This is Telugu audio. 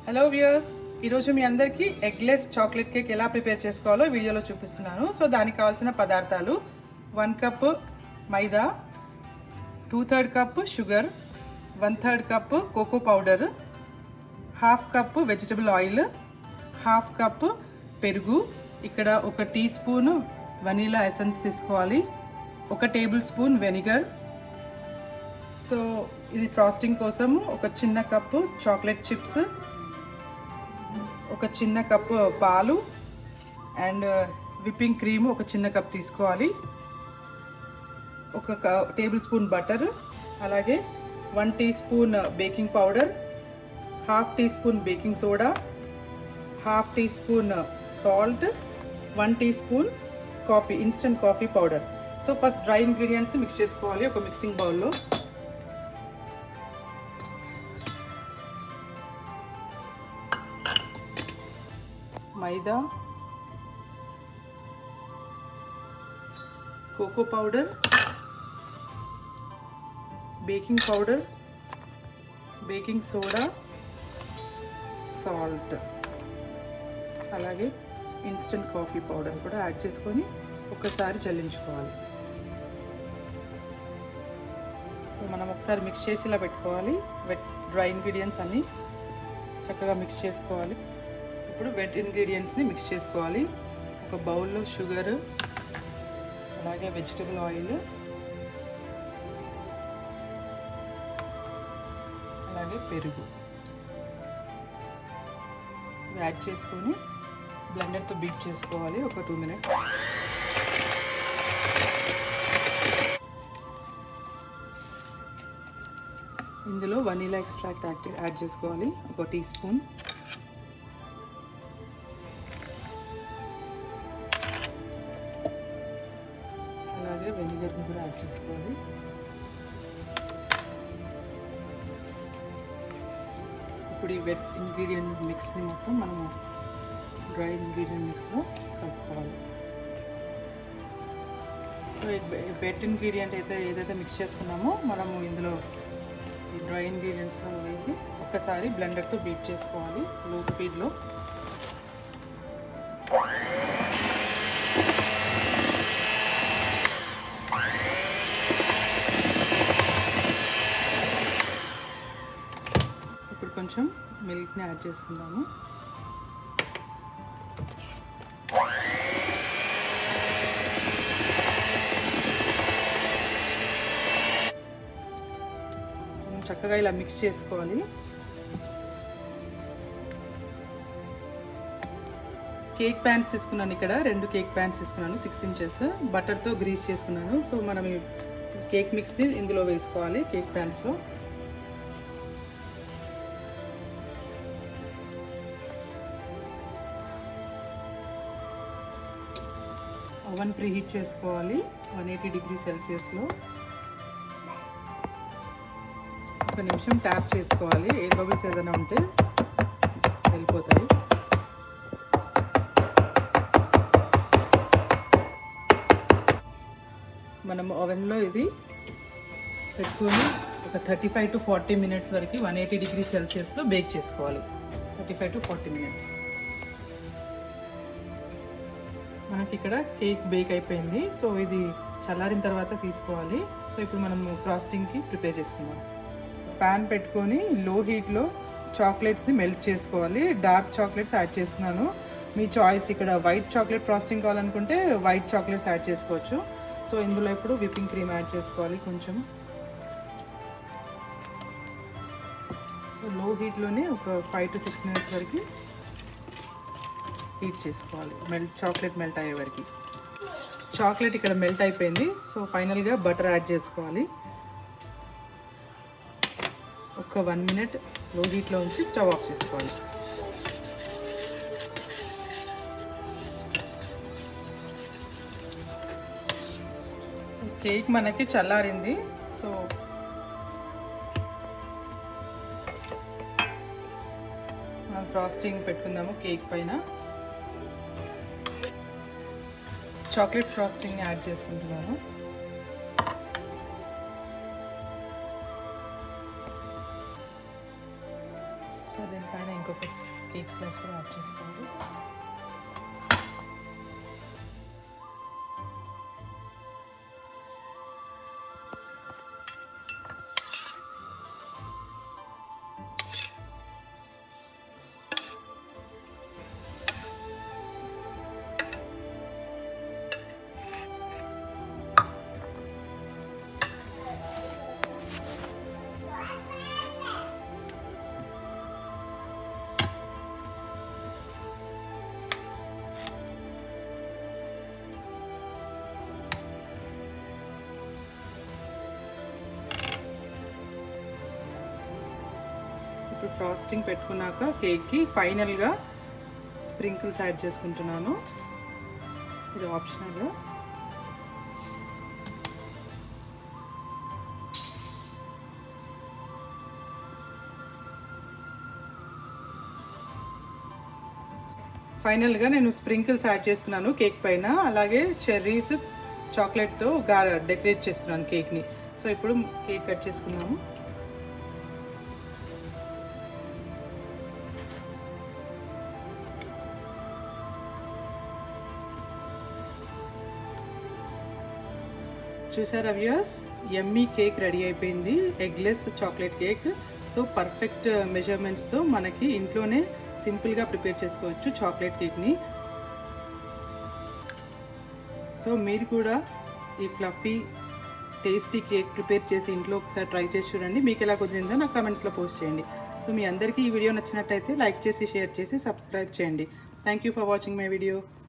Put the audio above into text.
హలో వ్యూయర్స్, ఈరోజు మీ అందరికీ ఎగ్లెస్ చాక్లెట్ కేక్ ఎలా ప్రిపేర్ చేసుకోవాలో వీడియోలో చూపిస్తున్నాను. సో దానికి కావాల్సిన పదార్థాలు 1 cup maida, 2/3 cup sugar, 1/3 cup cocoa powder, 1/2 cup vegetable oil, 1/2 cup పెరుగు, ఇక్కడ 1 టీ స్పూన్ వనీలా ఎసెన్స్ తీసుకోవాలి, 1 టేబుల్ స్పూన్ వెనిగర్. సో ఇది ఫ్రాస్టింగ్ కోసము 1 చిన్న కప్పు చాక్లెట్ చిప్స్, 1 చిన్న కప్పు పాలు అండ్ విప్పింగ్ క్రీమ్ 1 చిన్న కప్ తీసుకోవాలి, 1 టేబుల్ స్పూన్ బటర్, అలాగే 1 tea spoon baking powder, 1/2 tea spoon baking soda, 1/2 tea spoon salt, 1 tea spoon coffee, instant coffee powder. So first dry ingredients mix చేసుకోవాలి ఒక మిక్సింగ్ బౌల్లో. Maida, cocoa powder, baking powder, baking soda, salt, అలాగే ఇన్స్టెంట్ కాఫీ పౌడర్ కూడా యాడ్ చేసుకొని ఒకసారి చల్లించుకోవాలి. సో మనం ఒకసారి మిక్స్ చేసి ఇలా పెట్టుకోవాలి. డ్రై ఇంగ్రీడియంట్స్ అన్నీ చక్కగా మిక్స్ చేసుకోవాలి. ఇప్పుడు వెట్ ఇంగ్రీడియంట్స్ని మిక్స్ చేసుకోవాలి. ఒక బౌల్లో షుగర్, అలాగే వెజిటబుల్ ఆయిల్, అలాగే పెరుగు యాడ్ చేసుకొని బ్లెండర్తో బీట్ చేసుకోవాలి ఒక 2 మినిట్స్. ఇందులో వనీలా ఎక్స్ట్రాక్ట్ యాడ్ చేసుకోవాలి 1 టీ స్పూన్, అలాగే వెనిగర్ని కూడా యాడ్ చేసుకోవాలి. ఇప్పుడు ఈ వెట్ ఇంగ్రీడియంట్ మిక్స్ని మొత్తం మనము డ్రై ఇంగ్రీడియంట్ మిక్స్లో కలుపుకోవాలి. సో వెట్ ఇంగ్రీడియంట్ ఏదైతే మిక్స్ చేసుకున్నామో మనము ఇందులో ఈ డ్రై ఇంగ్రీడియంట్స్లో వేసి ఒక్కసారి బ్లెండర్తో బీట్ చేసుకోవాలి లో స్పీడ్లో. ఇప్పుడు కొంచెం మిల్క్ని యాడ్ చేసుకుందాము. చక్కగా ఇలా మిక్స్ చేసుకోవాలి. కేక్ ప్యాన్స్ తీసుకున్నాను, ఇక్కడ 2 కేక్ ప్యాన్స్ తీసుకున్నాను 6 ఇంచెస్, బటర్తో గ్రీస్ చేసుకున్నాను. సో మనం ఈ కేక్ మిక్స్ని ఇందులో వేసుకోవాలి కేక్ ప్యాన్స్లో. ఓవెన్ ప్రీహీట్ చేసుకోవాలి 180 డిగ్రీ సెల్సియస్లో. 1 నిమిషం ట్యాప్ చేసుకోవాలి, ఎయిర్ బబుల్స్ ఏదైనా ఉంటే వెళ్ళిపోతాయి. మనం ఓవెన్లో ఇది పెట్టుకొని ఒక 35 to 40 మినిట్స్ వరకు 180 డిగ్రీ సెల్సియస్లో బేక్ చేసుకోవాలి. 35 to 40 మినిట్స్. మనకి ఇక్కడ కేక్ బేక్ అయిపోయింది. సో ఇది చల్లారిన తర్వాత తీసుకోవాలి. సో ఇప్పుడు మనము ఫ్రాస్టింగ్కి ప్రిపేర్ చేసుకుందాం. ప్యాన్ పెట్టుకొని లో హీట్లో చాక్లెట్స్ని మెల్ట్ చేసుకోవాలి. డార్క్ చాక్లెట్స్ యాడ్ చేసుకున్నాను, మీ చాయిస్. ఇక్కడ వైట్ చాక్లెట్ ఫ్రాస్టింగ్ కావాలనుకుంటే వైట్ చాక్లెట్స్ యాడ్ చేసుకోవచ్చు. సో ఇందులో ఇప్పుడు విప్పింగ్ క్రీమ్ యాడ్ చేసుకోవాలి కొంచెం. సో లో హీట్లోనే ఒక 5 to 6 మినిట్స్ వరకు హీట్ చేసుకోవాలి, చాక్లెట్ మెల్ట్ అయ్యే వరకు. చాక్లెట్ ఇక్కడ మెల్ట్ అయిపోయింది. సో ఫైనల్గా బటర్ యాడ్ చేసుకోవాలి. ఒక 1 మినిట్ లో హీట్లో ఉంచి స్టవ్ ఆఫ్ చేసుకోవాలి. సో కేక్ మనకి చల్లారింది. సో మనం ఫ్రాస్టింగ్ పెట్టుకుందాము. కేక్ పైన చాక్లెట్ ఫ్రాస్టింగ్ యాడ్ చేసుకుంటున్నాను. సో దీనిపైన ఇంకొక కేక్ స్లైస్ కూడా యాడ్ చేసుకోవాలి. ఇప్పుడు ఫ్రాస్టింగ్ పెట్టుకున్నాక కేక్కి ఫైనల్గా స్ప్రింకిల్స్ యాడ్ చేసుకుంటున్నాను. ఇది ఆప్షనల్. ఫైనల్గా నేను స్ప్రింకిల్స్ యాడ్ చేసుకున్నాను కేక్ పైన. అలాగే చెర్రీస్ చాక్లెట్తో డెకరేట్ చేసుకున్నాను కేక్ని. సో ఇప్పుడు కేక్ కట్ చేసుకున్నాము. చూసారా వ్యూయర్స్, యమ్మీ కేక్ రెడీ అయిపోయింది. Eggless chocolate cake. So perfect మెజర్మెంట్స్తో మనకి ఇంట్లోనే సింపుల్గా ప్రిపేర్ చేసుకోవచ్చు చాక్లెట్ కేక్ని. సో మీరు కూడా ఈ ఫ్లఫీ టేస్టీ కేక్ ప్రిపేర్ చేసి ఇంట్లో ఒకసారి ట్రై చేసి చూడండి. మీకు ఎలా కుదిరిందో నాకు కామెంట్స్లో పోస్ట్ చేయండి. సో మీ అందరికీ ఈ వీడియో నచ్చినట్టయితే లైక్ చేసి, షేర్ చేసి, సబ్స్క్రైబ్ చేయండి. Thank you for watching my video.